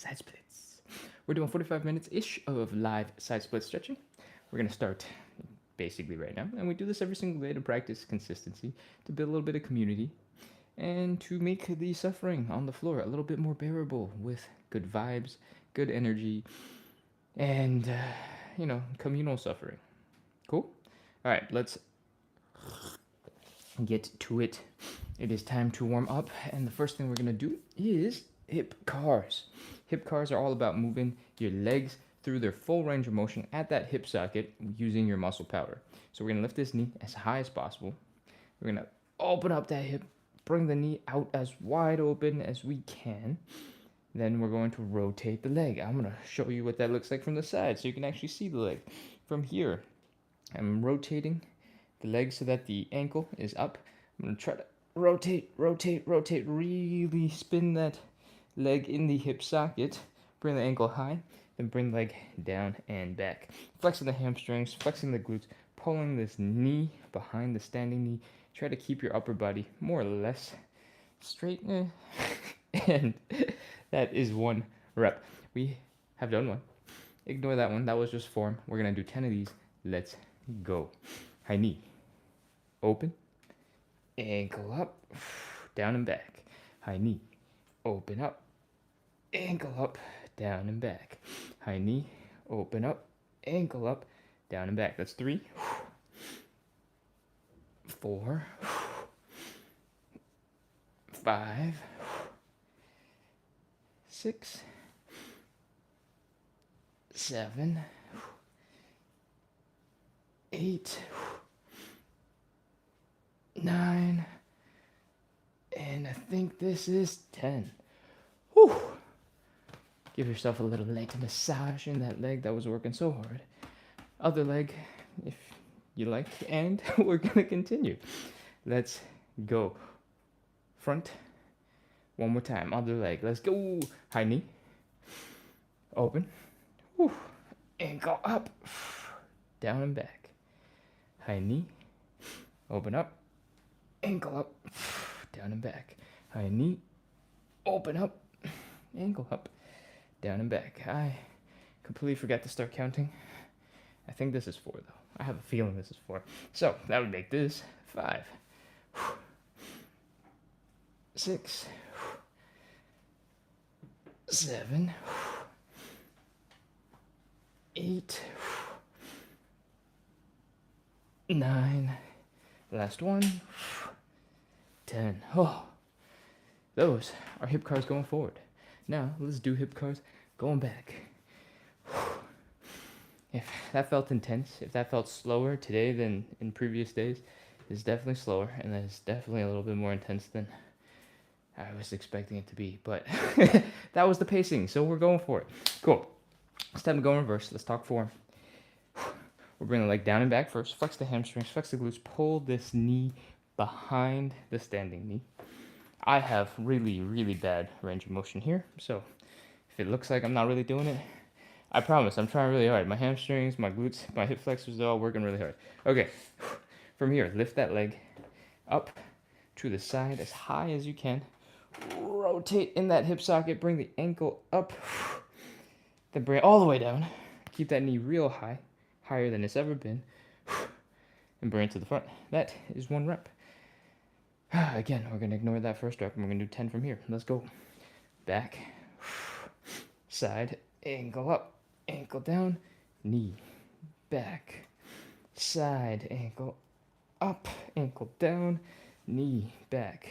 side splits. We're doing 45 minutes-ish of live side split stretching. We're going to start basically right now. And we do this every single day to practice consistency, to build a little bit of community, and to make the suffering on the floor a little bit more bearable with good vibes, good energy, and, communal suffering. Cool? All right, let's get to it. It is time to warm up, and the first thing we're going to do is hip cars. Hip cars are all about moving your legs through their full range of motion at that hip socket using your muscle power. So we're going to lift this knee as high as possible. We're going to open up that hip, bring the knee out as wide open as we can. Then we're going to rotate the leg. I'm going to show you what that looks like from the side so you can actually see the leg. From here, I'm rotating the leg so that the ankle is up. I'm going to try to rotate, really spin that leg in the hip socket, bring the ankle high, then bring the leg down and back. Flexing the hamstrings, flexing the glutes, pulling this knee behind the standing knee. Try to keep your upper body more or less straight. And that is one rep. We have done one. Ignore that one. That was just form. We're going to do 10 of these. Let's go. High knee. Open. Ankle up. Down and back. High knee. Open up. Ankle up. Down and back. High knee. Open up. Ankle up. Down and back. That's 3. 4. 5. 6. 7. 8. 9. And I think this is 10. Whew. Give yourself a little leg massage in that leg that was working so hard. Other leg, if you like, and we're gonna continue. Let's go. Front. One more time. Other leg. Let's go. High knee. Open. Whew. Ankle up. Down and back. High knee. Open up. Ankle up. Down and back. High knee. Open up. Ankle up. Down and back. I completely forgot to start counting. I think this is 4 though. I have a feeling this is 4. So that would make this 5. 6. 7. 8. 9. Last one. 10. Oh, those are hip cars going forward. Now let's do hip cars going back. If that felt intense, if that felt slower today than in previous days, it's definitely slower, and it's definitely a little bit more intense than I was expecting it to be. But that was the pacing, so we're going for it. Cool. It's time to go in reverse. Let's talk form. We'll bring the leg down and back first. Flex the hamstrings, flex the glutes, pull this knee behind the standing knee. I have really, really bad range of motion here, so if it looks like I'm not really doing it, I promise I'm trying really hard. My hamstrings, my glutes, my hip flexors, they're all working really hard. Okay, from here, lift that leg up to the side as high as you can. Rotate in that hip socket, bring the ankle up, then bring it all the way down. Keep that knee real high, higher than it's ever been, and bring it to the front. That is 1 rep. Again, we're going to ignore that first rep, and we're going to do 10 from here. Let's go. Back, side, ankle up, ankle down, knee, back, side, ankle up, ankle down, knee, back,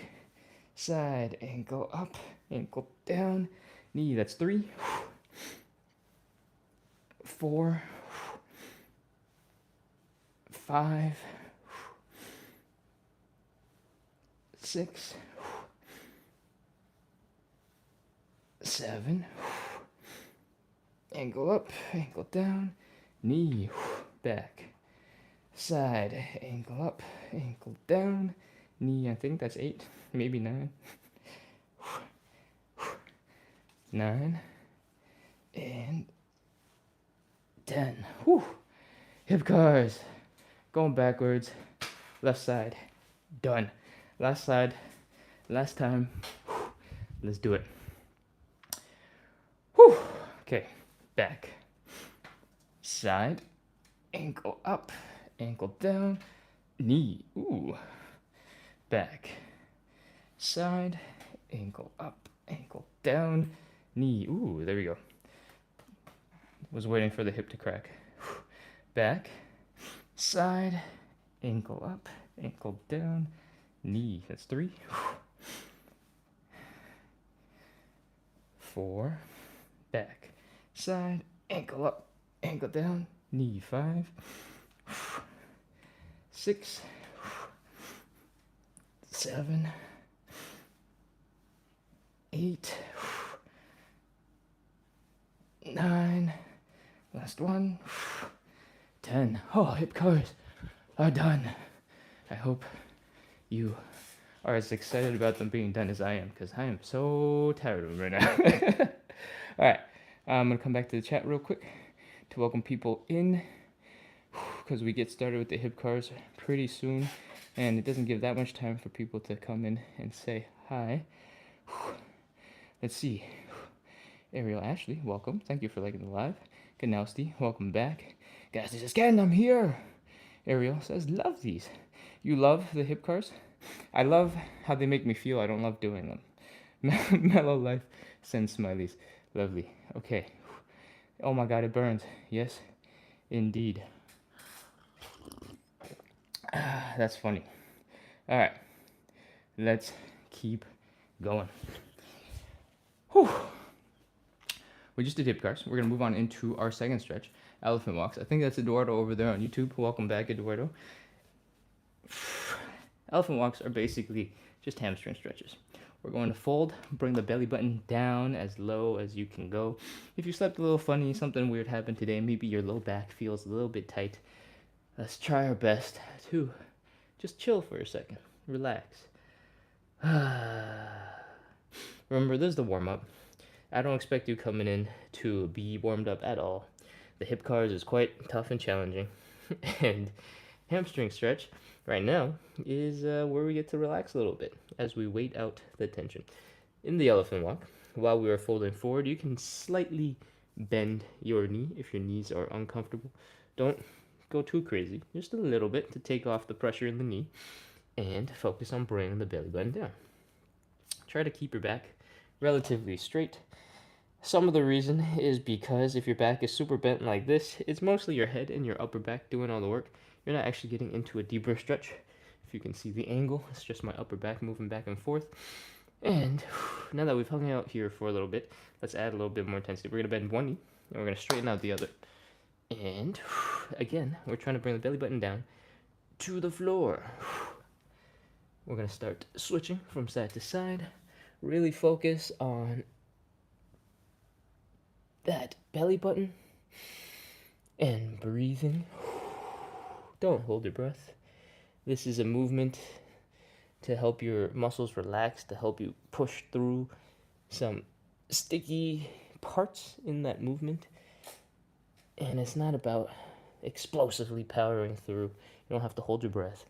side, ankle up, ankle down, knee. That's 3. 4. 5. 6. 7. Ankle up, ankle down, knee, back, side, ankle up, ankle down, knee. I think that's 8, maybe 9. 9 and 10. Whew. Hip cars. Going backwards. Left side. Done. Last side. Last time. Let's do it. Whew. Okay, back, side, ankle up, ankle down, knee, ooh, back, side, ankle up, ankle down, knee, ooh, there we go. Was waiting for the hip to crack. Back, side, ankle up, ankle down, knee, that's 3. 4, back, side, ankle up, ankle down, knee, 5, 6, 7, 8, 9, last one, 10. Oh, hip cars are done. I hope you are as excited about them being done as I am, because I am so tired of them right now. All right, I'm going to come back to the chat real quick to welcome people in, because we get started with the hip cars pretty soon, and it doesn't give that much time for people to come in and say hi. Let's see. Ariel Ashley, welcome. Thank you for liking the live. Ganowski, welcome back. Guys, this is Ken, I'm here. Ariel says, love these. You love the hip cars? I love how they make me feel. I don't love doing them. Mellow Life sends smileys. Lovely. Okay. Oh my god, it burns. Yes, indeed. That's funny. All right. Let's keep going. Whew. We just did hip cars. We're going to move on into our second stretch, elephant walks. I think that's Eduardo over there on YouTube. Welcome back, Eduardo. Elephant walks are basically just hamstring stretches. We're going to fold, bring the belly button down as low as you can go. If you slept a little funny, something weird happened today, maybe your low back feels a little bit tight, let's try our best to just chill for a second. Relax. Remember, this is the warm-up. I don't expect you coming in to be warmed up at all. The hip cars is quite tough and challenging. And hamstring stretch right now is where we get to relax a little bit as we wait out the tension. In the elephant walk, while we are folding forward, you can slightly bend your knee if your knees are uncomfortable. Don't go too crazy, just a little bit to take off the pressure in the knee and focus on bringing the belly button down. Try to keep your back relatively straight. Some of the reason is because if your back is super bent like this, it's mostly your head and your upper back doing all the work. You're not actually getting into a deeper stretch. If you can see the angle, it's just my upper back moving back and forth. And now that we've hung out here for a little bit, let's add a little bit more intensity. We're going to bend one knee, and we're going to straighten out the other. And again, we're trying to bring the belly button down to the floor. We're going to start switching from side to side. Really focus on that belly button and breathing. Don't hold your breath. This is a movement to help your muscles relax, to help you push through some sticky parts in that movement. And it's not about explosively powering through. You don't have to hold your breath.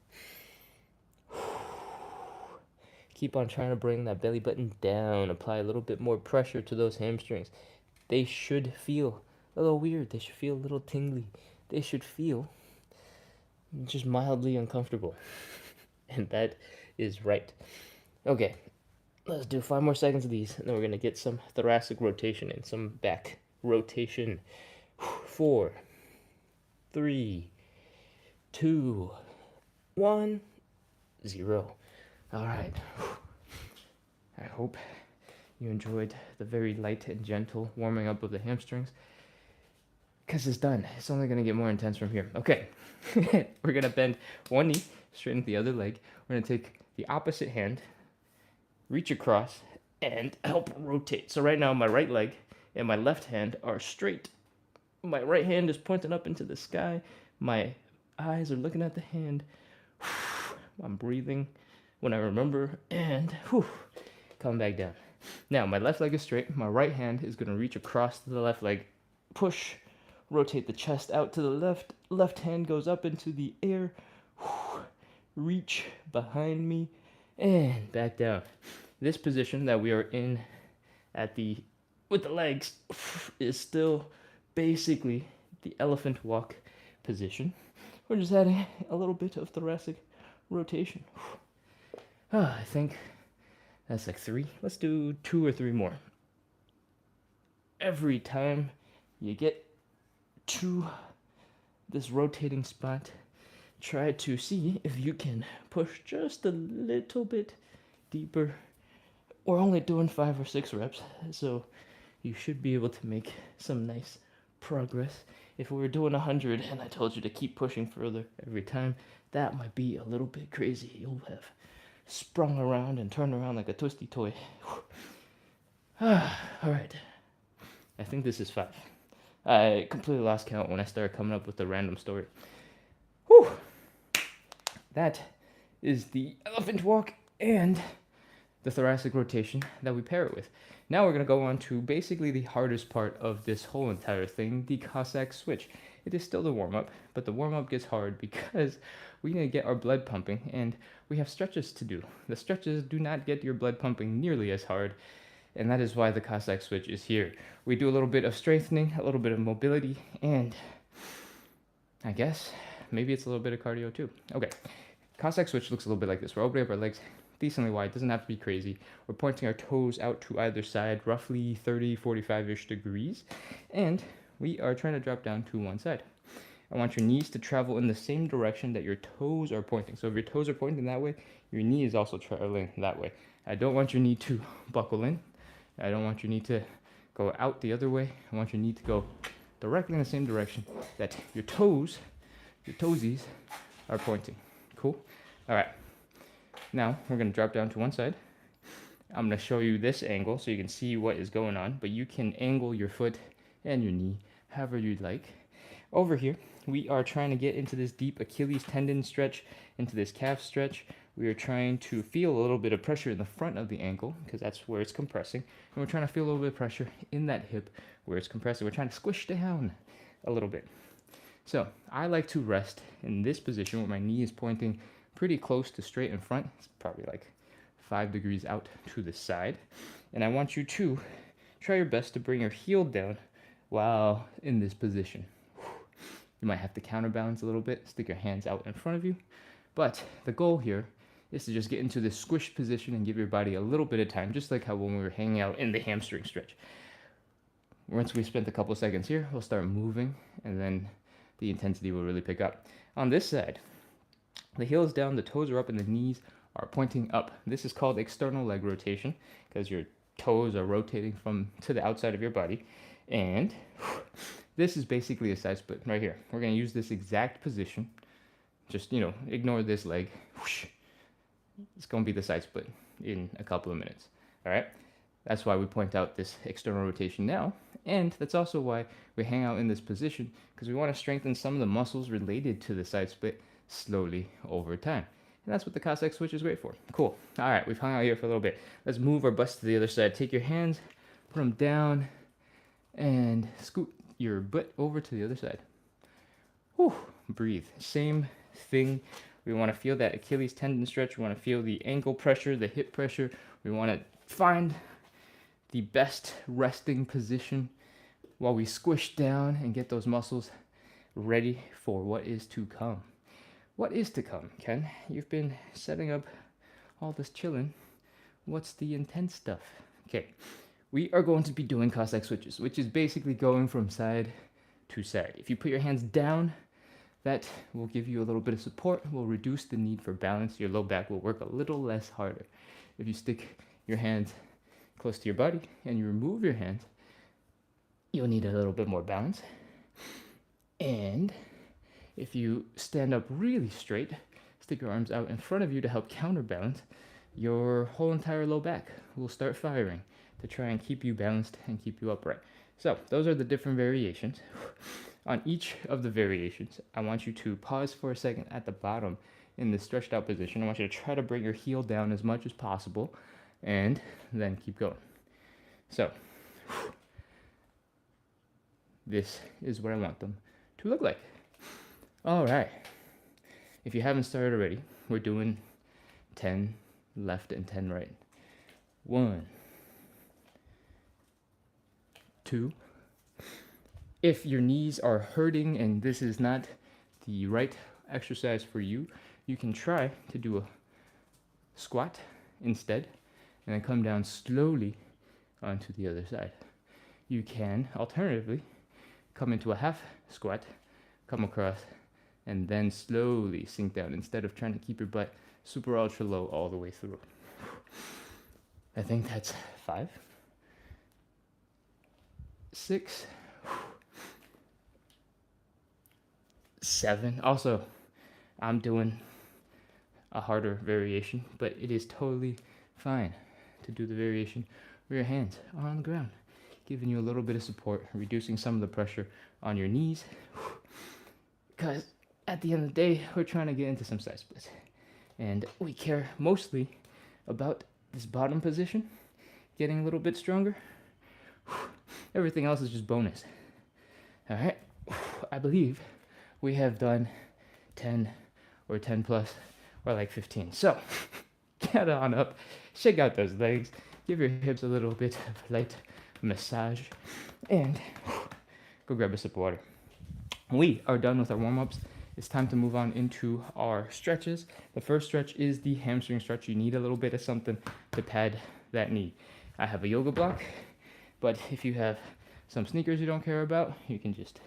Keep on trying to bring that belly button down. Apply a little bit more pressure to those hamstrings. They should feel a little weird. They should feel a little tingly. They should feel just mildly uncomfortable. And that is right. Okay, let's do 5 more seconds of these, and then we're going to get some thoracic rotation and some back rotation. 4, 3, 2, 1, 0. All right. I hope you enjoyed the very light and gentle warming up of the hamstrings, because it's done. It's only going to get more intense from here. Okay. We're going to bend one knee, straighten the other leg. We're going to take the opposite hand, reach across, and help rotate. So right now my right leg and my left hand are straight. My right hand is pointing up into the sky. My eyes are looking at the hand. I'm breathing when I remember, and come back down. Now my left leg is straight. My right hand is going to reach across to the left leg. Push. Rotate the chest out to the left. Left hand goes up into the air. Reach behind me and back down. This position that we are in at the with the legs is still basically the elephant walk position. We're just adding a little bit of thoracic rotation. I think that's like 3. Let's do 2 or 3 more. Every time you get to this rotating spot, try to see if you can push just a little bit deeper. We're only doing 5 or 6 reps, so you should be able to make some nice progress. If we were doing 100 and I told you to keep pushing further every time, that might be a little bit crazy. You'll have sprung around and turned around like a twisty toy. All right. I think this is 5. I completely lost count when I started coming up with the random story. Whew. That is the elephant walk and the thoracic rotation that we pair it with. Now we're going to go on to basically the hardest part of this whole entire thing, the Cossack switch. It is still the warm-up, but the warm-up gets hard because we need to get our blood pumping, and we have stretches to do. The stretches do not get your blood pumping nearly as hard, and that is why the Cossack switch is here. We do a little bit of strengthening, a little bit of mobility, and I guess maybe it's a little bit of cardio too. Okay, Cossack switch looks a little bit like this. We're opening up our legs decently wide, doesn't have to be crazy. We're pointing our toes out to either side, roughly 30, 45-ish degrees, and we are trying to drop down to one side. I want your knees to travel in the same direction that your toes are pointing. So if your toes are pointing that way, your knee is also traveling that way. I don't want your knee to buckle in. I don't want your knee to go out the other way. I want your knee to go directly in the same direction that your toes, your toesies, are pointing. Cool? All right. Now we're going to drop down to one side. I'm going to show you this angle so you can see what is going on, but you can angle your foot and your knee however you'd like. Over here, we are trying to get into this deep Achilles tendon stretch, into this calf stretch. We are trying to feel a little bit of pressure in the front of the ankle because that's where it's compressing. And we're trying to feel a little bit of pressure in that hip where it's compressing. We're trying to squish down a little bit. So I like to rest in this position where my knee is pointing pretty close to straight in front. It's probably like 5 degrees out to the side. And I want you to try your best to bring your heel down while in this position. You might have to counterbalance a little bit, stick your hands out in front of you. But the goal here is to just get into this squish position and give your body a little bit of time, just like how when we were hanging out in the hamstring stretch. Once we spent a couple seconds here, we'll start moving, and then the intensity will really pick up. On this side, the heel is down, the toes are up, and the knees are pointing up. This is called external leg rotation because your toes are rotating from to the outside of your body. And this is basically a side split right here. We're going to use this exact position. Just, ignore this leg. It's going to be the side split in a couple of minutes. All right? That's why we point out this external rotation now. And that's also why we hang out in this position, because we want to strengthen some of the muscles related to the side split slowly over time. And that's what the Cossack switch is great for. Cool. All right, we've hung out here for a little bit. Let's move our butts to the other side. Take your hands, put them down, and scoot your butt over to the other side. Whew. Breathe. Same thing. We want to feel that Achilles tendon stretch. We want to feel the ankle pressure, the hip pressure. We want to find the best resting position while we squish down and get those muscles ready for what is to come. What is to come, Ken? You've been setting up all this chilling. What's the intense stuff? Okay, we are going to be doing Cossack switches, which is basically going from side to side. If you put your hands down, that will give you a little bit of support, will reduce the need for balance. Your low back will work a little less harder. If you stick your hands close to your body and you remove your hands, you'll need a little bit more balance. And if you stand up really straight, stick your arms out in front of you to help counterbalance, your whole entire low back will start firing to try and keep you balanced and keep you upright. So those are the different variations. On each of the variations, I want you to pause for a second at the bottom in the stretched out position. I want you to try to bring your heel down as much as possible and then keep going. So this is what I want them to look like. All right. If you haven't started already, we're doing 10 left and 10 right. 1, 2. If your knees are hurting and this is not the right exercise for you, you can try to do a squat instead and then come down slowly onto the other side. You can alternatively come into a half squat, come across, and then slowly sink down instead of trying to keep your butt super ultra low all the way through. I think that's 5, 6, 7. Also, I'm doing a harder variation, but it is totally fine to do the variation where your hands are on the ground, giving you a little bit of support, reducing some of the pressure on your knees. Because at the end of the day, we're trying to get into some side splits. And we care mostly about this bottom position, getting a little bit stronger. Everything else is just bonus. All right, I believe we have done 10 or 10 plus or like 15. So get on up, shake out those legs, give your hips a little bit of light massage, and go grab a sip of water. We are done with our warm-ups. It's time to move on into our stretches. The first stretch is the hamstring stretch. You need a little bit of something to pad that knee. I have a yoga block, but if you have some sneakers you don't care about, you can just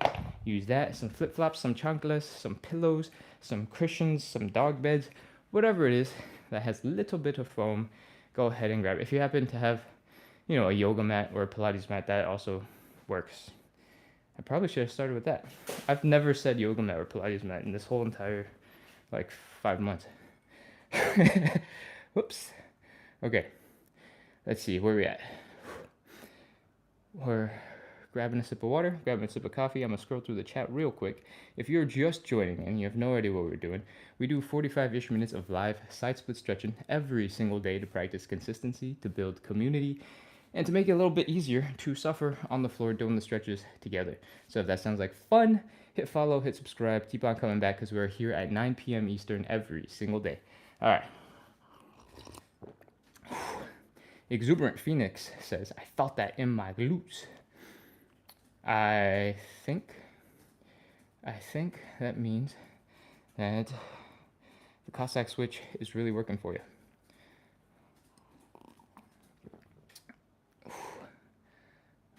use that. Some flip-flops, some chanclas, some pillows, some cushions, some dog beds, whatever it is that has a little bit of foam, go ahead and grab it. If you happen to have, a yoga mat or a Pilates mat, that also works. I probably should have started with that. I've never said yoga mat or Pilates mat in this whole entire, 5 months. Whoops. Okay. Let's see, where are we at? We're grabbing a sip of water, grabbing a sip of coffee. I'm going to scroll through the chat real quick. If you're just joining and you have no idea what we're doing, we do 45-ish minutes of live side split stretching every single day to practice consistency, to build community, and to make it a little bit easier to suffer on the floor doing the stretches together. So if that sounds like fun, hit follow, hit subscribe, keep on coming back because we're here at 9 p.m. Eastern every single day. All right. Exuberant Phoenix says, I felt that in my glutes. I think that means that the Cossack switch is really working for you.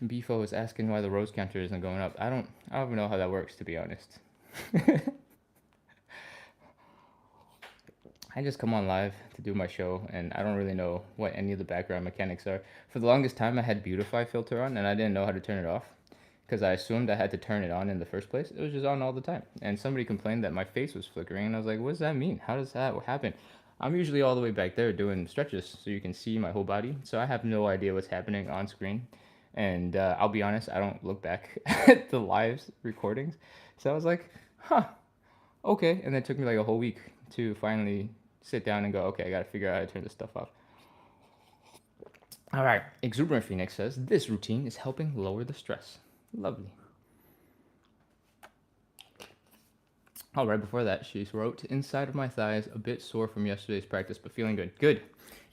Bifo is asking why the rose counter isn't going up. I don't even know how that works, to be honest. I just come on live to do my show, and I don't really know what any of the background mechanics are. For the longest time, I had Beautify filter on, and I didn't know how to turn it off because I assumed I had to turn it on in the first place. It was just on all the time. And somebody complained that my face was flickering, and I was like, what does that mean? How does that happen? I'm usually all the way back there doing stretches so you can see my whole body, so I have no idea what's happening on screen. And I'll be honest, I don't look back at the live recordings. So I was like, okay. And it took me like a whole week to finally sit down and go, okay, I got to figure out how to turn this stuff off. All right. Exuberant Phoenix says, this routine is helping lower the stress. Lovely. All right, before that, she wrote, inside of my thighs, a bit sore from yesterday's practice, but feeling good. Good.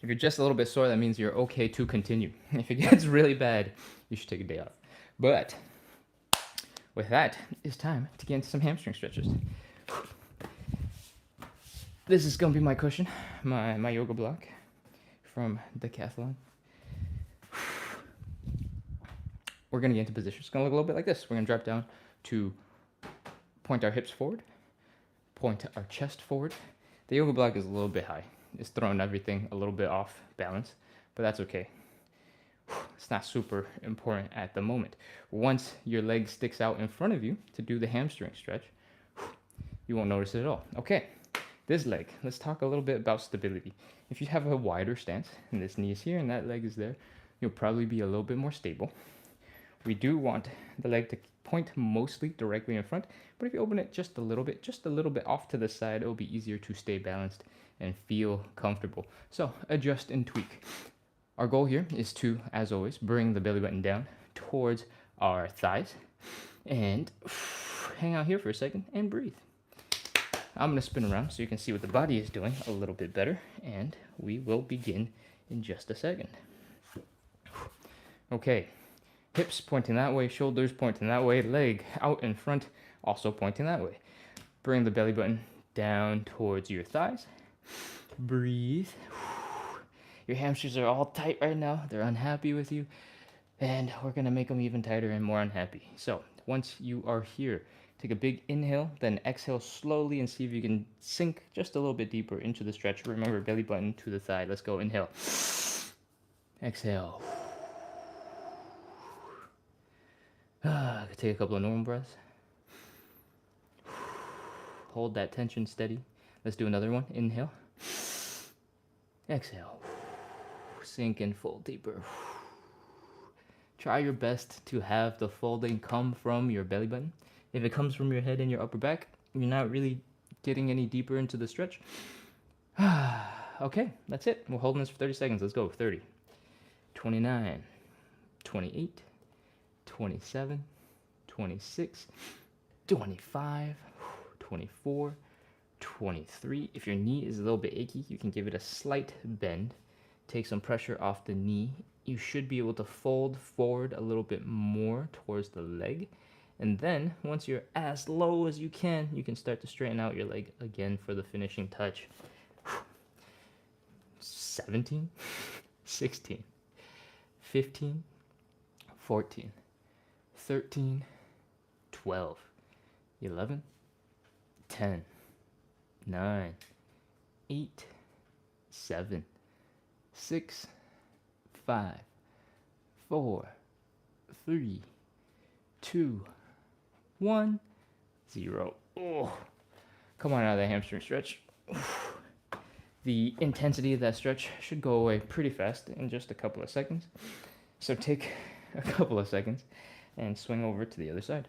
If you're just a little bit sore, that means you're okay to continue. If it gets really bad, you should take a day off. But with that, it's time to get into some hamstring stretches. This is going to be my cushion, my yoga block from Decathlon. We're going to get into position. It's going to look a little bit like this. We're going to drop down to point our hips forward, point our chest forward. The yoga block is a little bit high. It's throwing everything a little bit off balance, but that's okay. It's not super important at the moment. Once your leg sticks out in front of you to do the hamstring stretch, you won't notice it at all. Okay, this leg, let's talk a little bit about stability. If you have a wider stance, and this knee is here and that leg is there, you'll probably be a little bit more stable. We do want the leg to point mostly directly in front, but if you open it just a little bit off to the side, it'll be easier to stay balanced and feel comfortable. So adjust and tweak. Our goal here is to, as always, bring the belly button down towards our thighs and hang out here for a second and breathe. I'm going to spin around so you can see what the body is doing a little bit better, and we will begin in just a second. Okay, Hips pointing that way, shoulders pointing that way, leg out in front, also pointing that way. Bring the belly button down towards your thighs. Breathe. Your hamstrings are all tight right now. They're unhappy with you. And we're going to make them even tighter and more unhappy. So once you are here, take a big inhale, then exhale slowly and see if you can sink just a little bit deeper into the stretch. Remember, belly button to the thigh. Let's go. Inhale. Exhale. Take a couple of normal breaths. Hold that tension steady. Let's do another one. Inhale. Exhale. Sink and fold deeper. Try your best to have the folding come from your belly button. If it comes from your head and your upper back, you're not really getting any deeper into the stretch. Okay, that's it. We're holding this for 30 seconds. Let's go. 30, 29, 28, 27, 26, 25, 24, 23. If your knee is a little bit achy, you can give it a slight bend. Take some pressure off the knee. You should be able to fold forward a little bit more towards the leg. And then, once you're as low as you can start to straighten out your leg again for the finishing touch. 17, 16, 15, 14, 13, 12, 11, 10, 9, 8, 7, 6, 5, 4, 3, 2, 1, 0. Oh, come on out of that hamstring stretch. The intensity of that stretch should go away pretty fast in just a couple of seconds. So take a couple of seconds and swing over to the other side.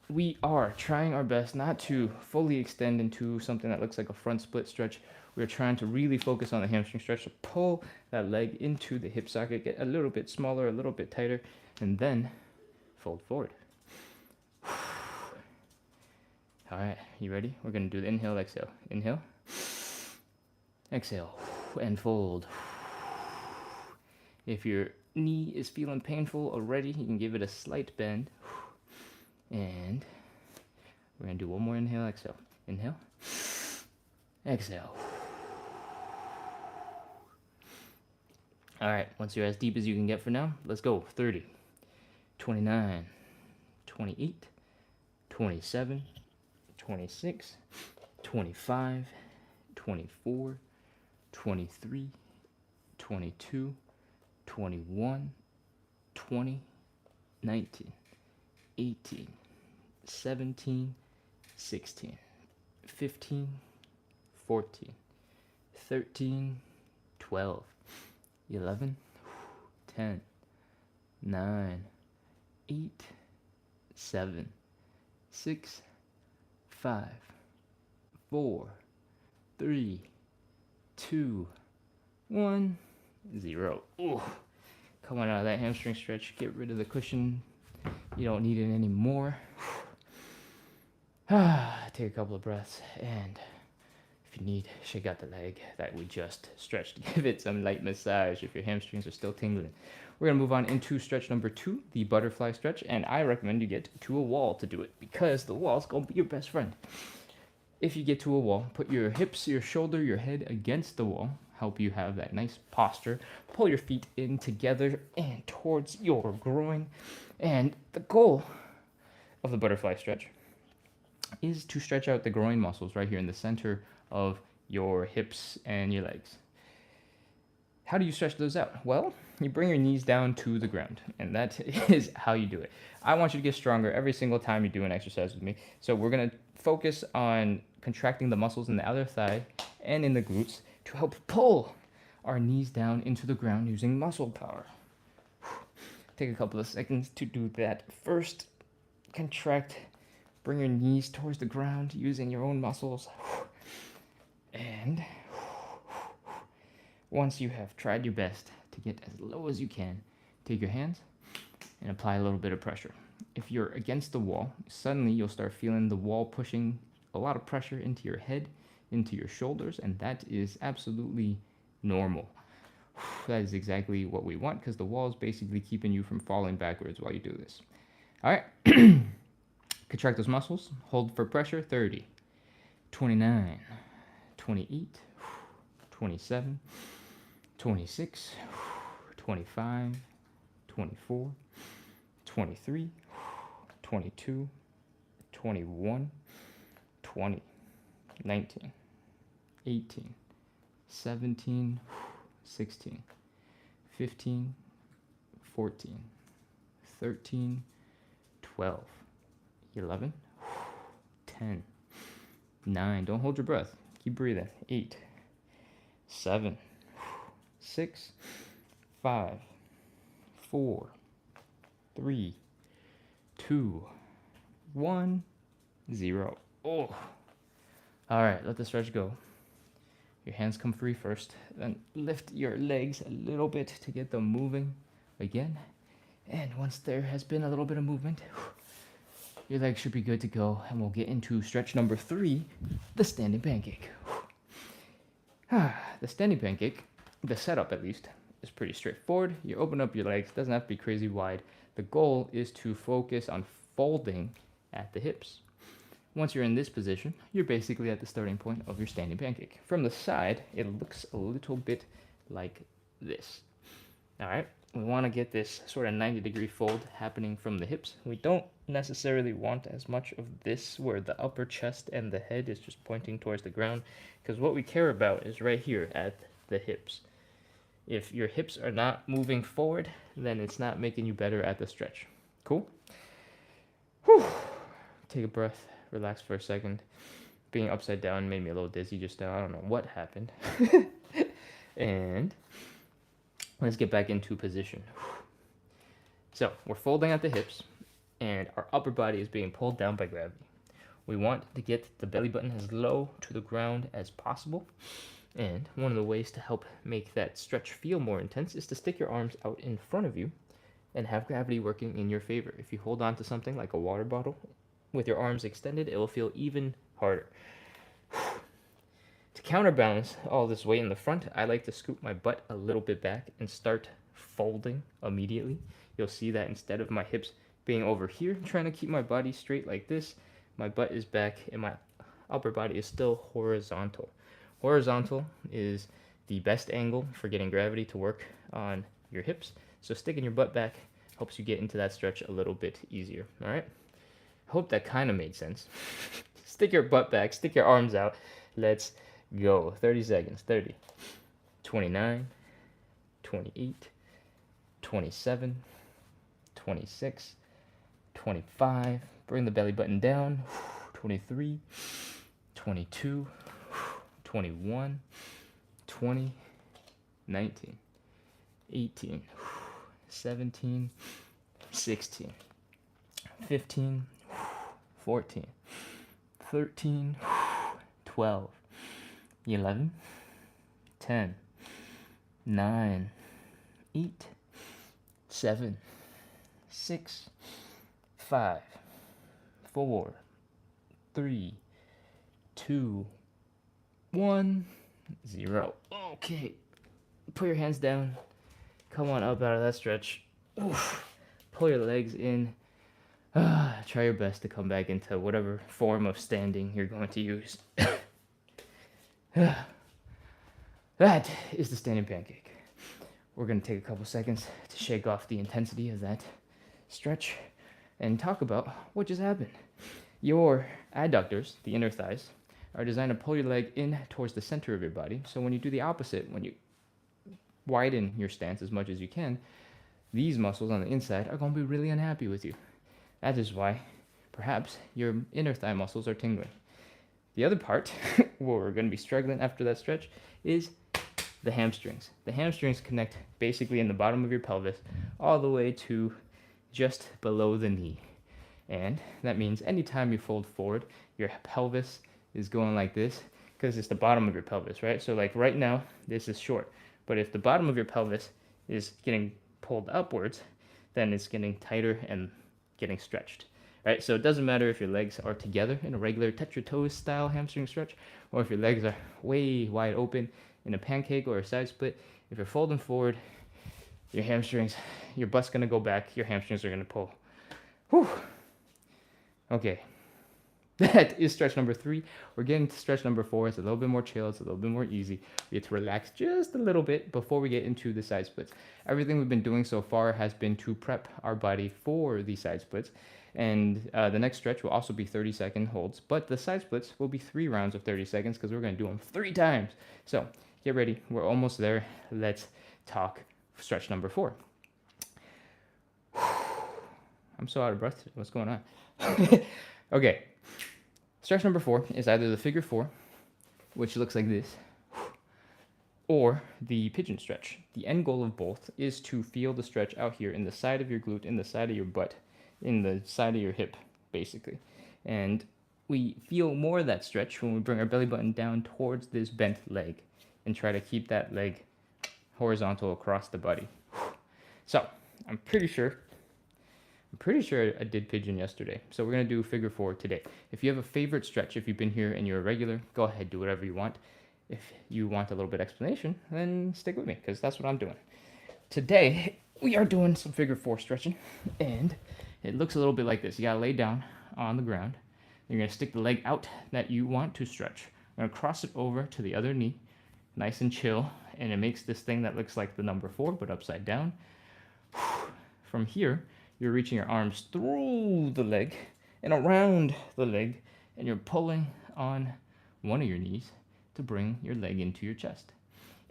We are trying our best not to fully extend into something that looks like a front split stretch. We're trying to really focus on the hamstring stretch, to pull that leg into the hip socket, get a little bit smaller, a little bit tighter, and then fold forward. All right, you ready? We're going to do the inhale, exhale. Inhale, exhale, and fold. If your knee is feeling painful already, you can give it a slight bend. And we're going to do one more inhale, exhale. Inhale, exhale. All right, once you're as deep as you can get for now, let's go. 30, 29, 28, 27, 26, 25, 24, 23, 22, 21, 20, 19, 18, 17, 16, 15, 14, 13, 12, 11, 10, 9, 8, 7, 6, 5, 4, 3, 2, 1, 0. Ooh. Come on out of that hamstring stretch. Get rid of the cushion. You don't need it anymore. Take a couple of breaths, and if you need, shake out the leg that we just stretched. Give it some light massage if your hamstrings are still tingling. We're going to move on into stretch number 2, the butterfly stretch, and I recommend you get to a wall to do it because the wall's going to be your best friend. If you get to a wall, put your hips, your shoulder, your head against the wall. Help you have that nice posture. Pull your feet in together and towards your groin. And the goal of the butterfly stretch is to stretch out the groin muscles right here in the center of your hips and your legs. How do you stretch those out? Well, you bring your knees down to the ground, and that is how you do it. I want you to get stronger every single time you do an exercise with me. So we're going to focus on contracting the muscles in the outer thigh and in the glutes to help pull our knees down into the ground using muscle power. Take a couple of seconds to do that. First, contract, bring your knees towards the ground using your own muscles. And once you have tried your best to get as low as you can, take your hands and apply a little bit of pressure. If you're against the wall, suddenly you'll start feeling the wall pushing a lot of pressure into your head, into your shoulders, and that is absolutely normal. That is exactly what we want because the wall is basically keeping you from falling backwards while you do this. All right. Contract those muscles. Hold for pressure. 30, 29, 28, 27, 26, 25, 24, 23, 22, 21, 20, 19, 18, 17, 16, 15, 14, 13, 12, 11, 10, 9. Don't hold your breath. Keep breathing. 8, 7, 6, 5, 4, 3, 2, 1, 0. Oh. All right, let the stretch go. Your hands come free first, then lift your legs a little bit to get them moving again. And once there has been a little bit of movement, your legs should be good to go, and we'll get into stretch number 3, the standing pancake. The standing pancake, the setup at least, is pretty straightforward. You open up your legs, doesn't have to be crazy wide. The goal is to focus on folding at the hips. Once you're in this position, you're basically at the starting point of your standing pancake. From the side, it looks a little bit like this. All right, we want to get this sort of 90-degree fold happening from the hips. We don't necessarily want as much of this where the upper chest and the head is just pointing towards the ground, because what we care about is right here at the hips. If your hips are not moving forward, then it's not making you better at the stretch. Cool? Whew. Take a breath. Relax for a second. Being upside down made me a little dizzy just now. I don't know what happened. And let's get back into position. So we're folding at the hips, and our upper body is being pulled down by gravity. We want to get the belly button as low to the ground as possible. And one of the ways to help make that stretch feel more intense is to stick your arms out in front of you and have gravity working in your favor. If you hold on to something like a water bottle with your arms extended, it will feel even harder. To counterbalance all this weight in the front, I like to scoop my butt a little bit back and start folding immediately. You'll see that instead of my hips being over here, trying to keep my body straight like this, my butt is back and my upper body is still horizontal. Horizontal is the best angle for getting gravity to work on your hips. So sticking your butt back helps you get into that stretch a little bit easier. All right? I hope that kind of made sense. Stick your butt back, stick your arms out. Let's go. 30 seconds. 30, 29, 28, 27, 26, 25. Bring the belly button down. 23, 22, 21, 20, 19, 18, 17, 16, 15, 14, 13, 12, 11, 10, 9, 8, 7, 6, 5, 4, 3, 2, 1, 0. Okay. Put your hands down. Come on up out of that stretch. Oof. Pull your legs in. Try your best to come back into whatever form of standing you're going to use. That is the standing pancake. We're going to take a couple seconds to shake off the intensity of that stretch and talk about what just happened. Your adductors, the inner thighs, are designed to pull your leg in towards the center of your body. So when you do the opposite, when you widen your stance as much as you can, these muscles on the inside are going to be really unhappy with you. That is why perhaps your inner thigh muscles are tingling. The other part, where we're going to be struggling after that stretch, is the hamstrings. The hamstrings connect basically in the bottom of your pelvis all the way to just below the knee. And that means anytime you fold forward, your pelvis is going like this because it's the bottom of your pelvis, right? So like right now, this is short. But if the bottom of your pelvis is getting pulled upwards, then it's getting tighter and getting stretched, right? So it doesn't matter if your legs are together in a regular touch your toes style hamstring stretch, or if your legs are way wide open in a pancake or a side split. If you're folding forward, your hamstrings, your butt's gonna go back, your hamstrings are gonna pull. Whew. Okay. That is stretch number 3. We're getting to stretch number 4. It's a little bit more chill. It's a little bit more easy. We get to relax just a little bit before we get into the side splits. Everything we've been doing so far has been to prep our body for the side splits. And the next stretch will also be 30-second holds. But the side splits will be 3 rounds of 30 seconds because we're going to do them 3 times. So get ready. We're almost there. Let's talk stretch number 4. I'm so out of breath today. What's going on? Okay. Stretch number 4 is either the figure 4, which looks like this, or the pigeon stretch. The end goal of both is to feel the stretch out here in the side of your glute, in the side of your butt, in the side of your hip, basically. And we feel more of that stretch when we bring our belly button down towards this bent leg and try to keep that leg horizontal across the body. So, I'm pretty sure I did pigeon yesterday. So we're going to do figure 4 today. If you have a favorite stretch, if you've been here and you're a regular, go ahead, do whatever you want. If you want a little bit of explanation, then stick with me, because that's what I'm doing. Today, we are doing some figure 4 stretching, and it looks a little bit like this. You got to lay down on the ground. You're going to stick the leg out that you want to stretch. You're going to cross it over to the other knee, nice and chill, and it makes this thing that looks like the number 4, but upside down. From here, you're reaching your arms through the leg and around the leg, and you're pulling on one of your knees to bring your leg into your chest.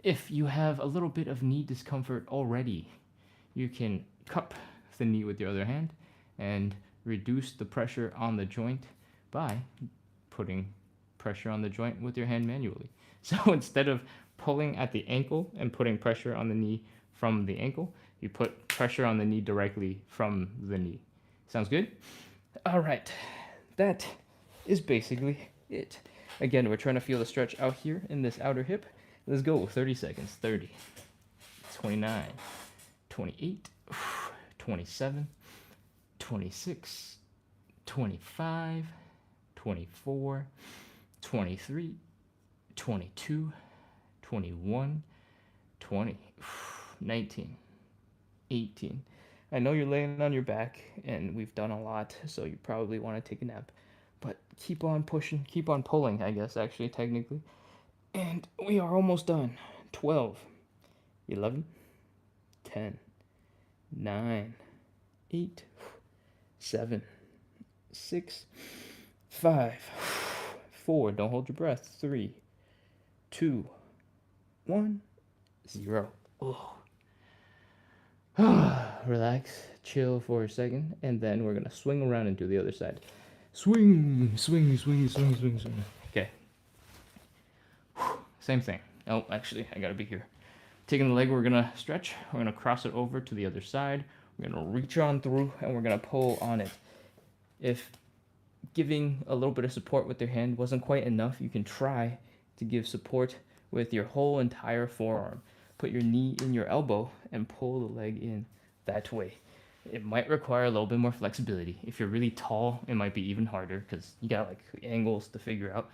If you have a little bit of knee discomfort already, you can cup the knee with your other hand and reduce the pressure on the joint by putting pressure on the joint with your hand manually. So instead of pulling at the ankle and putting pressure on the knee from the ankle, you put pressure on the knee directly from the knee. Sounds good? All right. That is basically it. Again, we're trying to feel the stretch out here in this outer hip. Let's go. 30 seconds. 30, 29, 28, 27, 26, 25, 24, 23, 22, 21, 20, 19, 18. I know you're laying on your back and we've done a lot, so you probably want to take a nap. But keep on pushing, keep on pulling, I guess, actually, technically. And we are almost done. 12, 11, 10, 9, 8, 7, 6, 5, 4, don't hold your breath, 3, 2, 1, 0. Oh. Relax, chill for a second, and then we're gonna swing around and do the other side. Swing, swing, swing, swing, swing, swing. Okay. Same thing. Oh, actually, I gotta be here. Taking the leg, we're gonna stretch. We're gonna cross it over to the other side. We're gonna reach on through, and we're gonna pull on it. If giving a little bit of support with your hand wasn't quite enough, you can try to give support with your whole entire forearm. Put your knee in your elbow and pull the leg in that way. It might require a little bit more flexibility. If you're really tall, it might be even harder because you got like angles to figure out.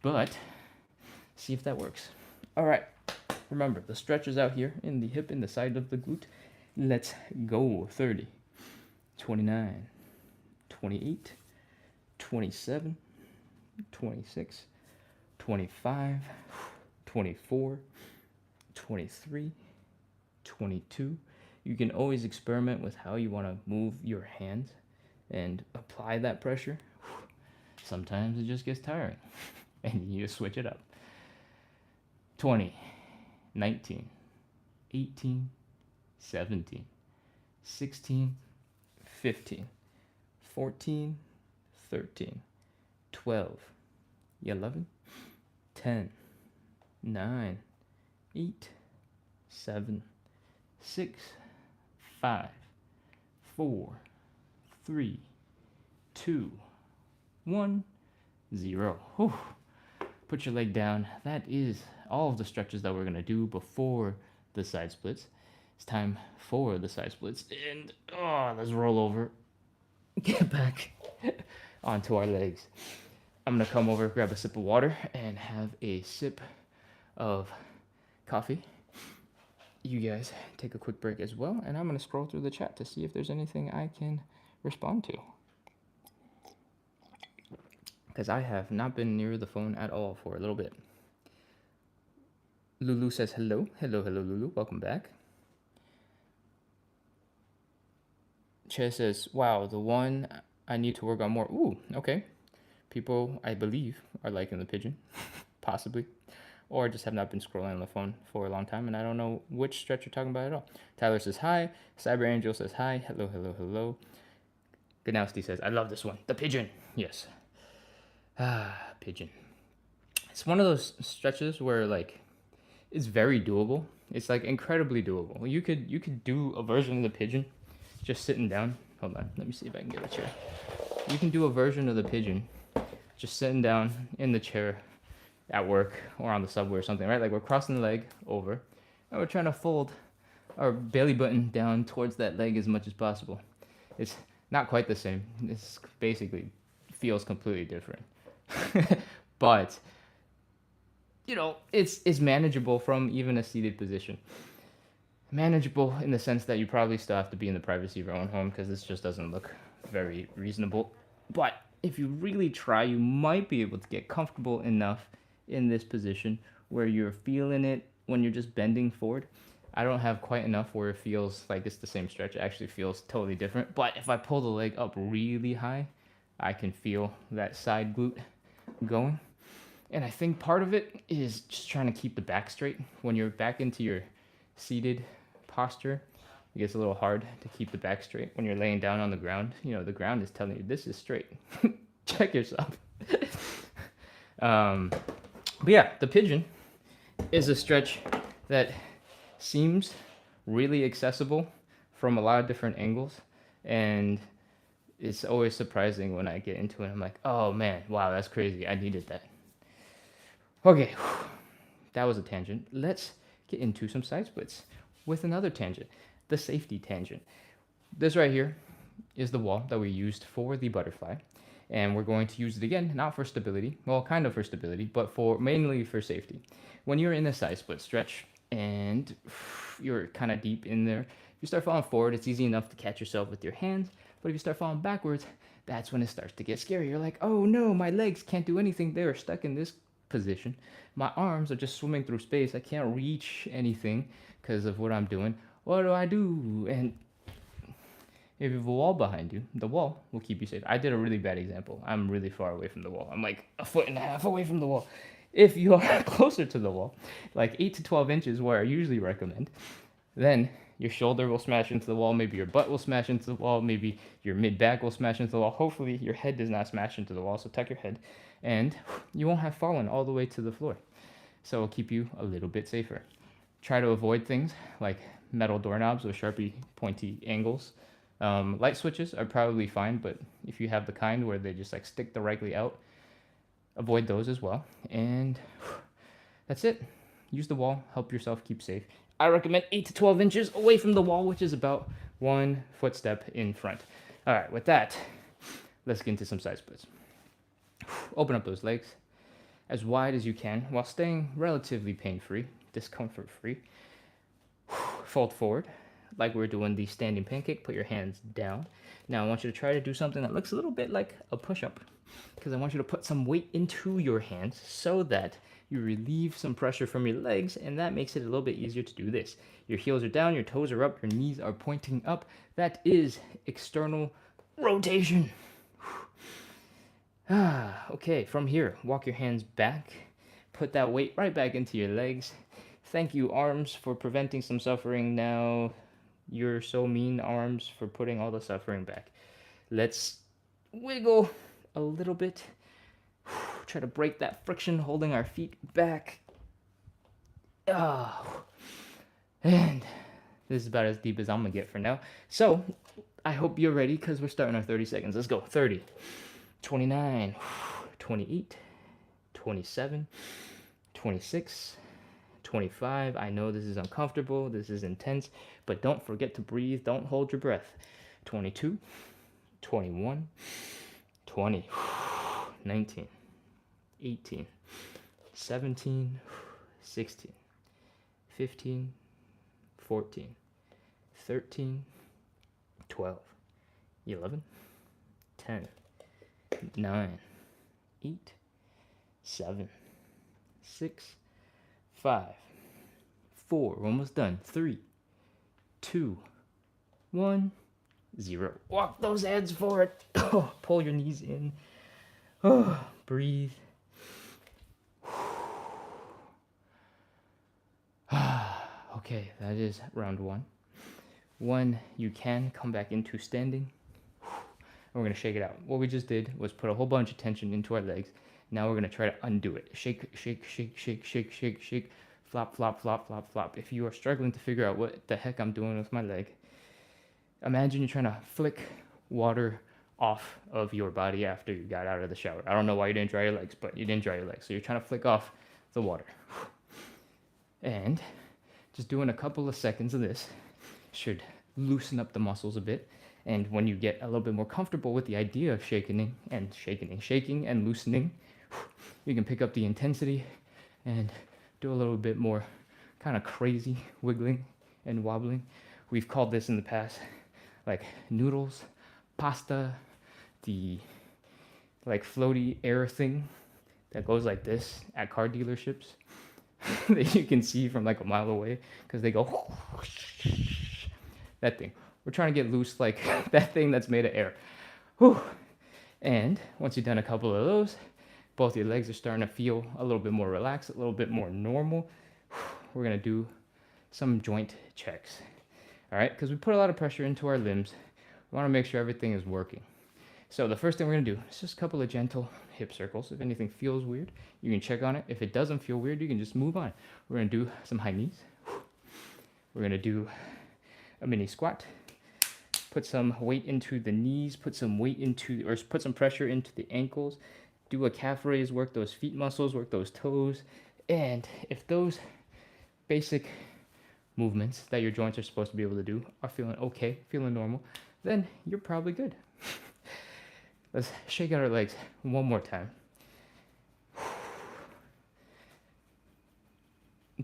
But see if that works. All right. Remember, the stretch is out here in the hip, in the side of the glute. Let's go. 30, 29, 28, 27, 26, 25, 24, 23, 22. You can always experiment with how you want to move your hands and apply that pressure. Sometimes it just gets tiring and you need to switch it up. 20, 19, 18, 17, 16, 15, 14, 13, 12, 11, 10, 9, 8, 7, 6, 5, 4, 3, 2, 1, 0. Whew. Put your leg down. That is all of the stretches that we're going to do before the side splits. It's time for the side splits. And let's roll over. Get back onto our legs. I'm going to come over, grab a sip of water, and have a sip of coffee. you guys take a quick break as well, and I'm going to scroll through the chat to see if there's anything I can respond to. Because I have not been near the phone at all for a little bit. Lulu says hello. Hello, Lulu. Welcome back. Che says, wow, the one I need to work on more. Ooh, okay. People, I believe, are liking the pigeon. Possibly. Or just have not been scrolling on the phone for a long time, and I don't know which stretch you're talking about at all. Tyler says hi. Cyber Angel says hi. Hello. Ganowski says, I love this one. The pigeon. Yes. Pigeon. It's one of those stretches where, like, it's very doable. It's, like, incredibly doable. You could do a version of the pigeon just sitting down. Hold on. Let me see if I can get a chair. You can do a version of the pigeon just sitting down in the chair at work or on the subway or something, right? Like we're crossing the leg over and we're trying to fold our belly button down towards that leg as much as possible. It's not quite the same. It's basically feels completely different. But, you know, it's manageable from even a seated position. Manageable in the sense that you probably still have to be in the privacy of your own home because this just doesn't look very reasonable. But if you really try, you might be able to get comfortable enough in this position where you're feeling it when you're just bending forward. I don't have quite enough where it feels like it's the same stretch. It actually feels totally different. But if I pull the leg up really high, I can feel that side glute going. And I think part of it is just trying to keep the back straight. When you're back into your seated posture, it gets a little hard to keep the back straight. When you're laying down on the ground, you know, the ground is telling you this is straight. Check yourself. But yeah, the pigeon is a stretch that seems really accessible from a lot of different angles. And it's always surprising when I get into it. I'm like, oh man, wow, that's crazy. I needed that. Okay, that was a tangent. Let's get into some side splits with another tangent, the safety tangent. This right here is the wall that we used for the butterfly, and we're going to use it again, not for stability, well, kind of for stability, but mainly for safety. When you're in a side split stretch and you're kind of deep in there, if you start falling forward, it's easy enough to catch yourself with your hands, but if you start falling backwards, that's when it starts to get scary. You're like, oh no, my legs can't do anything. They're stuck in this position. My arms are just swimming through space. I can't reach anything because of what I'm doing. What do I do? And if you have a wall behind you, the wall will keep you safe. I did a really bad example. I'm really far away from the wall. I'm like 1.5 feet away from the wall. If you are closer to the wall, like 8 to 12 inches where I usually recommend, then your shoulder will smash into the wall. Maybe your butt will smash into the wall. Maybe your mid-back will smash into the wall. Hopefully your head does not smash into the wall, so tuck your head. And you won't have fallen all the way to the floor. So it'll keep you a little bit safer. Try to avoid things like metal doorknobs with sharpy, pointy angles. Light switches are probably fine, but if you have the kind where they just like stick directly out, avoid those as well. And that's it. Use the wall, help yourself keep safe. I recommend 8 to 12 inches away from the wall, which is about 1 footstep in front. All right, with that, let's get into some side splits. Open up those legs as wide as you can while staying relatively pain-free, discomfort-free. Fold forward like we're doing the standing pancake. Put your hands down. Now I want you to try to do something that looks a little bit like a push-up, because I want you to put some weight into your hands so that you relieve some pressure from your legs, and that makes it a little bit easier to do this. Your heels are down, your toes are up, your knees are pointing up. That is external rotation. Okay, from here, walk your hands back. Put that weight right back into your legs. Thank you, arms, for preventing some suffering. Now, you're so mean, arms, for putting all the suffering back. Let's wiggle a little bit. Try to break that friction holding our feet back. And this is about as deep as I'm gonna get for now. So, I hope you're ready because we're starting our 30 seconds. Let's go. 30, 29, 28, 27, 26, 25. I know this is uncomfortable, this is intense, but don't forget to breathe. Don't hold your breath. 22, 21, 20, 19, 18, 17, 16, 15, 14, 13, 12, 11, 10, 9, 8, 7, 6, 5, 4. We're almost done. 3, 2, 1, 0. Walk those hands forward. Pull your knees in. Breathe. Okay, that is round 1. When you can, come back into standing. And we're going to shake it out. What we just did was put a whole bunch of tension into our legs. Now we're going to try to undo it. Shake, shake, shake, shake, shake, shake, shake. Flop, flop, flop, flop, flop. If you are struggling to figure out what the heck I'm doing with my leg, imagine you're trying to flick water off of your body after you got out of the shower. I don't know why you didn't dry your legs, but you didn't dry your legs. So you're trying to flick off the water. And just doing a couple of seconds of this should loosen up the muscles a bit. And when you get a little bit more comfortable with the idea of shaking and loosening, you can pick up the intensity and do a little bit more kind of crazy wiggling and wobbling. We've called this in the past like noodles, pasta, the like floaty air thing that goes like this at car dealerships that you can see from like a mile away because they go that thing. We're trying to get loose like that thing that's made of air. Whew. And once you've done a couple of those, both your legs are starting to feel a little bit more relaxed, a little bit more normal. We're going to do some joint checks. All right, because we put a lot of pressure into our limbs. We want to make sure everything is working. So the first thing we're going to do is just a couple of gentle hip circles. If anything feels weird, you can check on it. If it doesn't feel weird, you can just move on. We're going to do some high knees. We're going to do a mini squat. Put some weight into the knees, put some pressure into the ankles. Do a calf raise, work those feet muscles, work those toes. And if those basic movements that your joints are supposed to be able to do are feeling okay, feeling normal, then you're probably good. Let's shake out our legs one more time.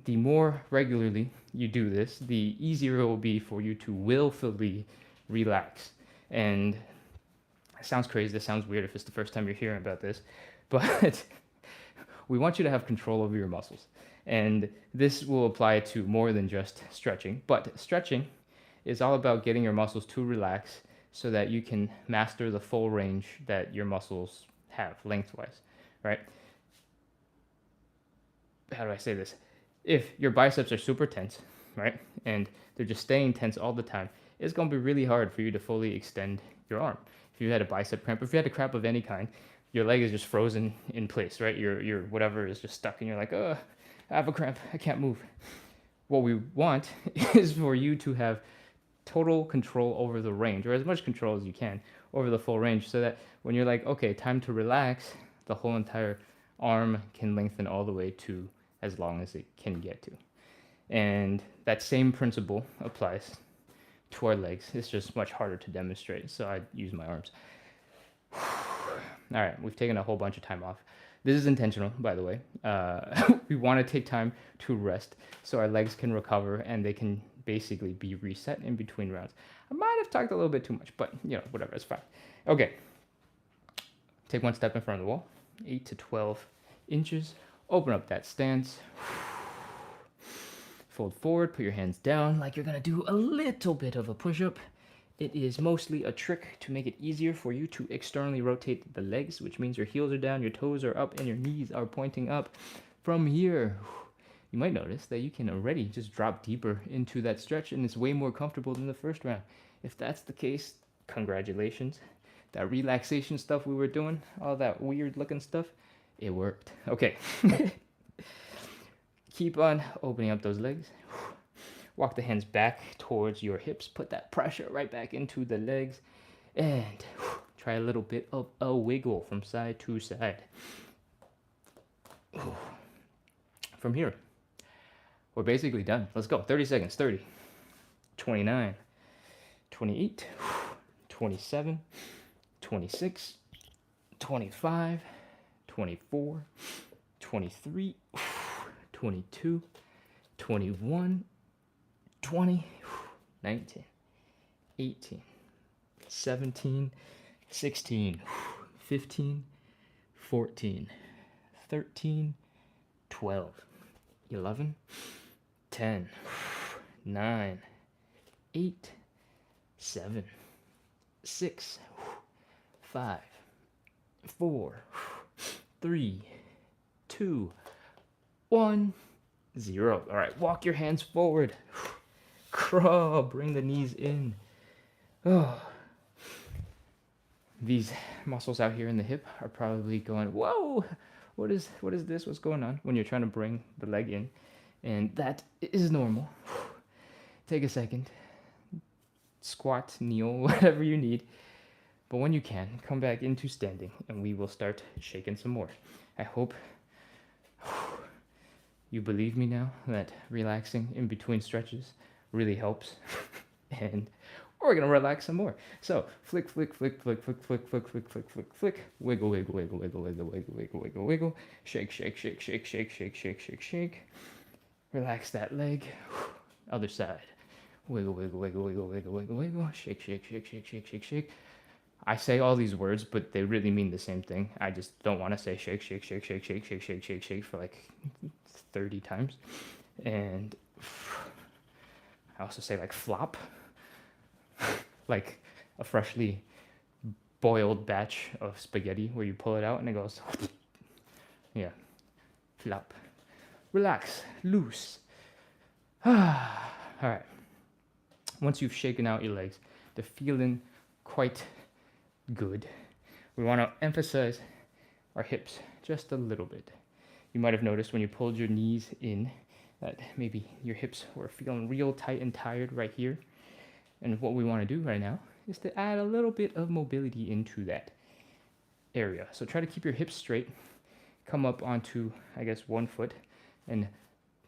The more regularly you do this, the easier it will be for you to willfully relax. And it sounds crazy, this sounds weird if it's the first time you're hearing about this, but we want you to have control over your muscles. And this will apply to more than just stretching, but stretching is all about getting your muscles to relax so that you can master the full range that your muscles have lengthwise, right? How do I say this? If your biceps are super tense, right, and they're just staying tense all the time, it's going to be really hard for you to fully extend your arm. If you had a bicep cramp, if you had a cramp of any kind, your leg is just frozen in place, right? Your whatever is just stuck, and you're like, I have a cramp, I can't move. What we want is for you to have total control over the range, or as much control as you can over the full range, so that when you're like, okay, time to relax, the whole entire arm can lengthen all the way to as long as it can get to. And that same principle applies to our legs. It's just much harder to demonstrate, so I use my arms. All right, we've taken a whole bunch of time off. This is intentional, by the way. We want to take time to rest so our legs can recover and they can basically be reset in between rounds. I might have talked a little bit too much, but whatever, it's fine. Okay, take one step in front of the wall, 8 to 12 inches. Open up that stance. Fold forward, put your hands down like you're gonna do a little bit of a push-up. It is mostly a trick to make it easier for you to externally rotate the legs, which means your heels are down, your toes are up, and your knees are pointing up. From here, you might notice that you can already just drop deeper into that stretch, and it's way more comfortable than the first round. If that's the case, congratulations. That relaxation stuff we were doing, all that weird looking stuff, it worked. Okay. Keep on opening up those legs. Walk the hands back towards your hips. Put that pressure right back into the legs. And try a little bit of a wiggle from side to side. From here, we're basically done. Let's go. 30 seconds. 30, 29, 28, 27, 26, 25, 24, 23, 22, 21, 20, 19, 18, 17, 16, 15, 14, 13, 12, 11, 10, 9, 8, 7, 6, 5, 4, 3, 2, 1, 0. All right, walk your hands forward. Crawl, bring the knees in. Oh. These muscles out here in the hip are probably going, whoa, what is this? What's going on? When you're trying to bring the leg in. And that is normal. Take a second. Squat, kneel, whatever you need. But when you can, come back into standing and we will start shaking some more. I hope you believe me now that relaxing in between stretches really helps. And we're gonna relax some more. So flick, flick, flick, flick, flick, flick, flick, flick, flick, flick, flick, wiggle, wiggle, wiggle, wiggle, wiggle, wiggle, wiggle, wiggle, wiggle, shake, shake, shake, shake, shake, shake, shake, shake, shake. Relax that leg. Other side. Wiggle, wiggle, wiggle, wiggle, wiggle, wiggle, wiggle, shake, shake, shake, shake, shake, shake, shake. I say all these words, but they really mean the same thing. I just don't want to say shake, shake, shake, shake, shake, shake, shake, shake, shake for like 30 times. And I also say like flop, like a freshly boiled batch of spaghetti where you pull it out and it goes, yeah, flop. Relax, loose. All right. Once you've shaken out your legs, they're feeling quite good. We want to emphasize our hips just a little bit. You might have noticed when you pulled your knees in that maybe your hips were feeling real tight and tired right here. And what we want to do right now is to add a little bit of mobility into that area. So try to keep your hips straight. Come up onto, I guess, one foot and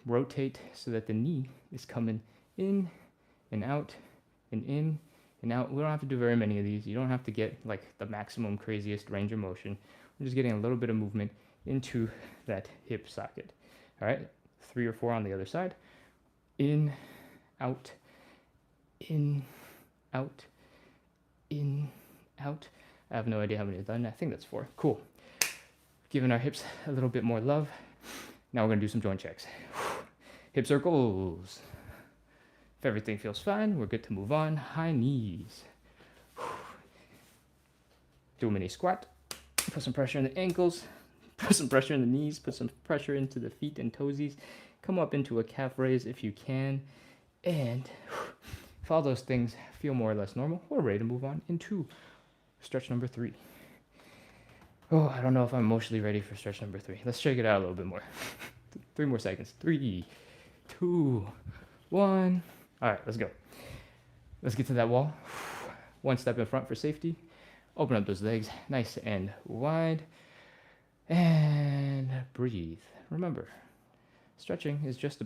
rotate so that the knee is coming in and out and in and out. We don't have to do very many of these. You don't have to get like the maximum craziest range of motion. We're just getting a little bit of movement into that hip socket. All right, 3 or 4 on the other side. In, out, in, out, in, out. I have no idea how many I've done. I think that's 4. Cool. Giving our hips a little bit more love. Now we're going to do some joint checks. Hip circles. If everything feels fine, we're good to move on. High knees. Do a mini squat. Put some pressure in the ankles. Put some pressure in the knees. Put some pressure into the feet and toesies. Come up into a calf raise if you can. And if all those things feel more or less normal, we're ready to move on into stretch number 3. Oh, I don't know if I'm emotionally ready for stretch number 3. Let's shake it out a little bit more. 3 more seconds. 3, 2, 1. All right, let's go. Let's get to that wall. 1 step in front for safety. Open up those legs nice and wide. And breathe. Remember, stretching is just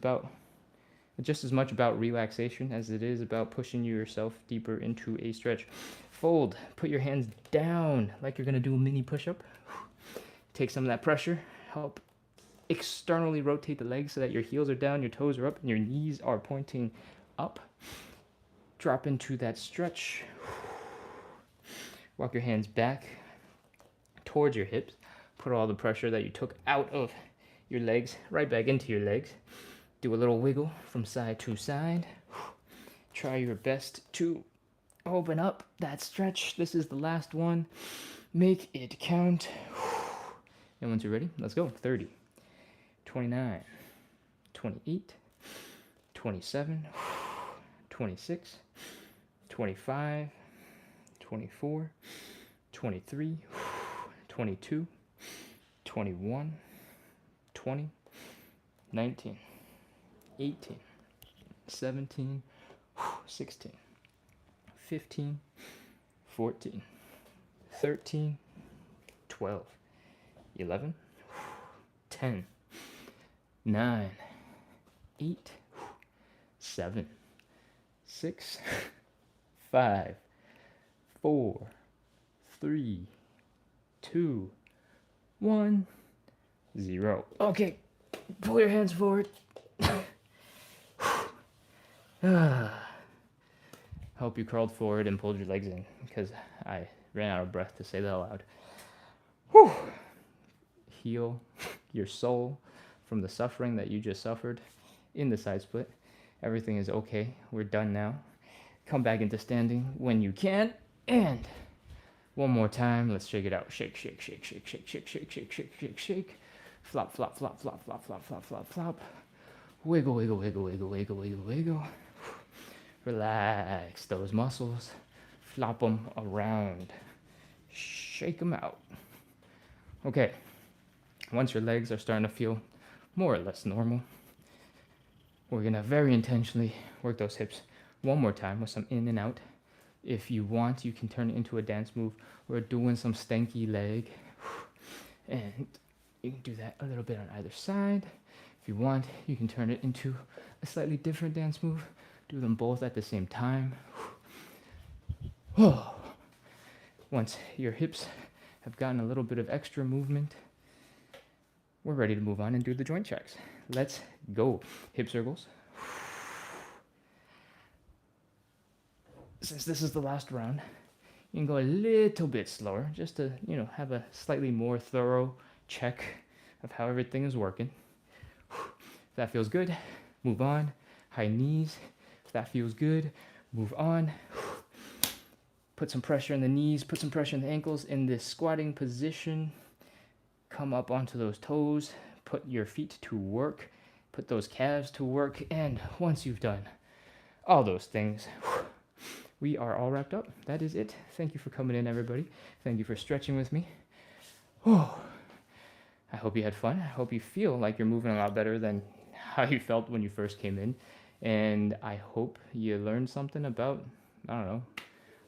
as much about relaxation as it is about pushing yourself deeper into a stretch. Fold. Put your hands down like you're going to do a mini push-up. Take some of that pressure. Help externally rotate the legs so that your heels are down, your toes are up, and your knees are pointing up. Drop into that stretch. Walk your hands back towards your hips. Put all the pressure that you took out of your legs right back into your legs. Do a little wiggle from side to side. Try your best to open up that stretch. This is the last one. Make it count. And once you're ready, let's go. 30, 29, 28, 27, 26, 25, 24, 23, 22, 21, 20, 19, 18, 17, 16, 15, 14, 13, 12, 11, 10, 9, 8, 7, 6, 5, 4, 3, 2, 1, 0. Okay, pull your hands forward. Hope you crawled forward and pulled your legs in, because I ran out of breath to say that aloud. Whew. Heal your soul from the suffering that you just suffered in the side split. Everything is okay. We're done now. Come back into standing when you can. And one more time. Let's shake it out. Shake, shake, shake, shake, shake, shake, shake, shake, shake, shake, shake. Flop, flop, flop, flop, flop, flop, flop, flop, flop. Wiggle, wiggle, wiggle, wiggle, wiggle, wiggle, wiggle. Relax those muscles. Flop them around. Shake them out. Okay. Once your legs are starting to feel more or less normal, we're going to very intentionally work those hips one more time with some in and out. If you want, you can turn it into a dance move. We're doing some stanky leg. And you can do that a little bit on either side. If you want, you can turn it into a slightly different dance move. Do them both at the same time. Once your hips have gotten a little bit of extra movement, we're ready to move on and do the joint checks. Let's go. Hip circles. Since this is the last round, you can go a little bit slower just to, have a slightly more thorough check of how everything is working. If that feels good, move on. High knees. If that feels good, move on. Put some pressure in the knees, put some pressure in the ankles in this squatting position. Come up onto those toes, put your feet to work, put those calves to work, and once you've done all those things, we are all wrapped up. That is it. Thank you for coming in, everybody. Thank you for stretching with me. I hope you had fun. I hope you feel like you're moving a lot better than how you felt when you first came in. And I hope you learned something about,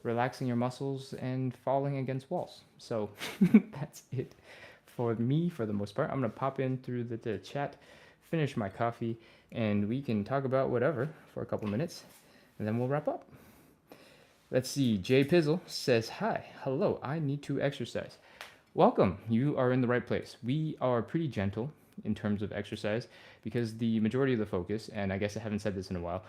relaxing your muscles and falling against walls. So that's it for me for the most part. I'm going to pop in through the chat, finish my coffee, and we can talk about whatever for a couple minutes, and then we'll wrap up. Let's see. Jay Pizzle says, hi, hello, I need to exercise. Welcome. You are in the right place. We are pretty gentle in terms of exercise because the majority of the focus, and I guess I haven't said this in a while,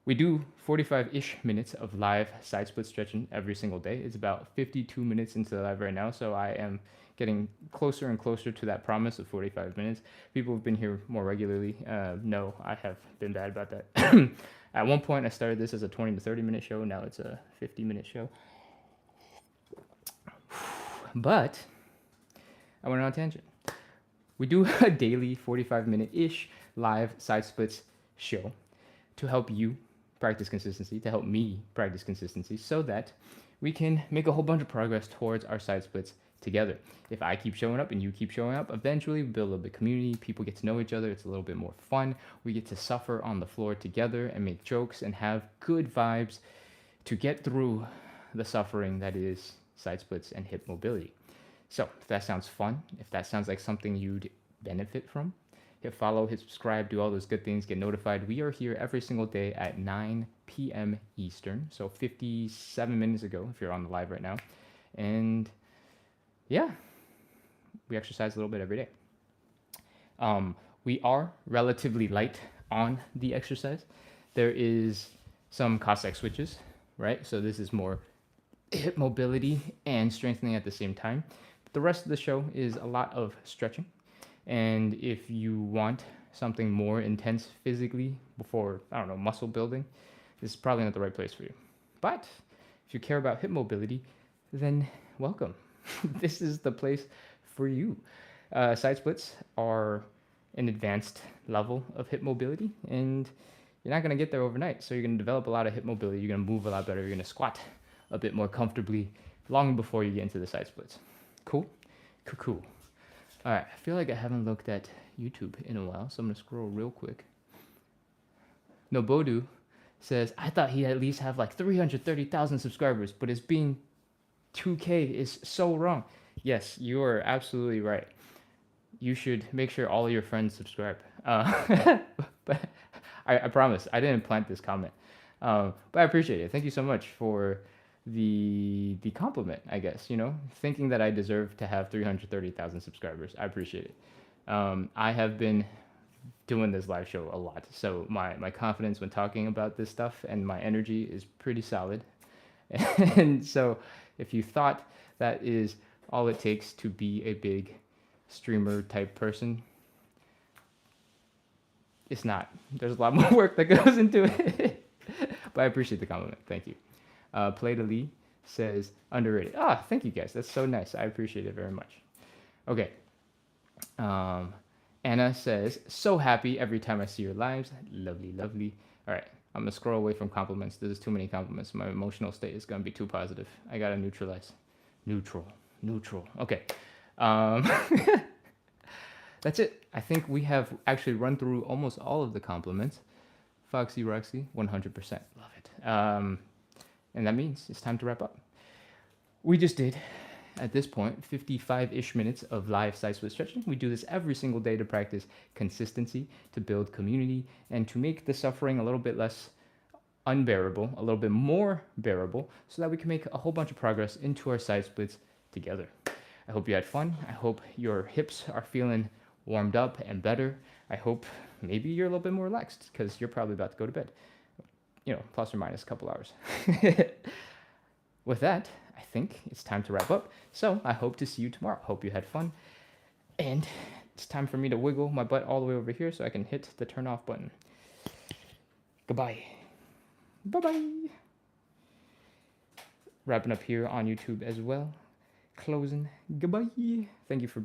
we do 45-ish minutes of live side split stretching every single day. It's about 52 minutes into the live right now, so I am getting closer and closer to that promise of 45 minutes. People who've been here more regularly know I have been bad about that. At one point, I started this as a 20 to 30 minute show. Now it's a 50-minute show. But I went on a tangent. We do a daily 45-minute-ish live side splits show to help you practice consistency, to help me practice consistency, so that we can make a whole bunch of progress towards our side splits together. If I keep showing up and you keep showing up, eventually we build a little bit of community, people get to know each other, it's a little bit more fun, we get to suffer on the floor together and make jokes and have good vibes to get through the suffering that is side splits and hip mobility. So if that sounds fun, if that sounds like something you'd benefit from, hit follow, hit subscribe, do all those good things, get notified. We are here every single day at 9 p.m. Eastern, so 57 minutes ago if you're on the live right now. And yeah, we exercise a little bit every day. We are relatively light on the exercise. There is some Cossack switches, right? So this is more hip mobility and strengthening at the same time. The rest of the show is a lot of stretching. And if you want something more intense physically before, muscle building, this is probably not the right place for you. But if you care about hip mobility, then welcome. This is the place for you. Side splits are an advanced level of hip mobility, and you're not going to get there overnight. So you're going to develop a lot of hip mobility. You're going to move a lot better. You're going to squat a bit more comfortably long before you get into the side splits. Cool? Cool. All right, I feel like I haven't looked at YouTube in a while, so I'm going to scroll real quick. Nobodu says, I thought he'd at least have like 330,000 subscribers, but his being 2K is so wrong. Yes, you are absolutely right. You should make sure all of your friends subscribe. But I promise, I didn't plant this comment. But I appreciate it. Thank you so much for the compliment, I guess, thinking that I deserve to have 330,000 subscribers. I appreciate it. I have been doing this live show a lot. So my confidence when talking about this stuff and my energy is pretty solid. And so if you thought that is all it takes to be a big streamer type person, it's not. There's a lot more work that goes into it. But I appreciate the compliment. Thank you. Play to Lee says underrated. Ah, thank you guys. That's so nice. I appreciate it very much. Okay. Anna says, so happy every time I see your lives. Lovely, lovely. All right. I'm going to scroll away from compliments. This is too many compliments. My emotional state is going to be too positive. I got to neutralize. Neutral. Okay. That's it. I think we have actually run through almost all of the compliments. Foxy Roxy, 100%. Love it. And that means it's time to wrap up. We just did, at this point, 55-ish minutes of live side split stretching. We do this every single day to practice consistency, to build community, and to make the suffering a little bit less unbearable, a little bit more bearable, so that we can make a whole bunch of progress into our side splits together. I hope you had fun. I hope your hips are feeling warmed up and better. I hope maybe you're a little bit more relaxed because you're probably about to go to bed. Plus or minus a couple hours. With that, I think it's time to wrap up. So I hope to see you tomorrow. Hope you had fun. And it's time for me to wiggle my butt all the way over here so I can hit the turn off button. Goodbye. Bye-bye. Wrapping up here on YouTube as well. Closing. Goodbye. Thank you for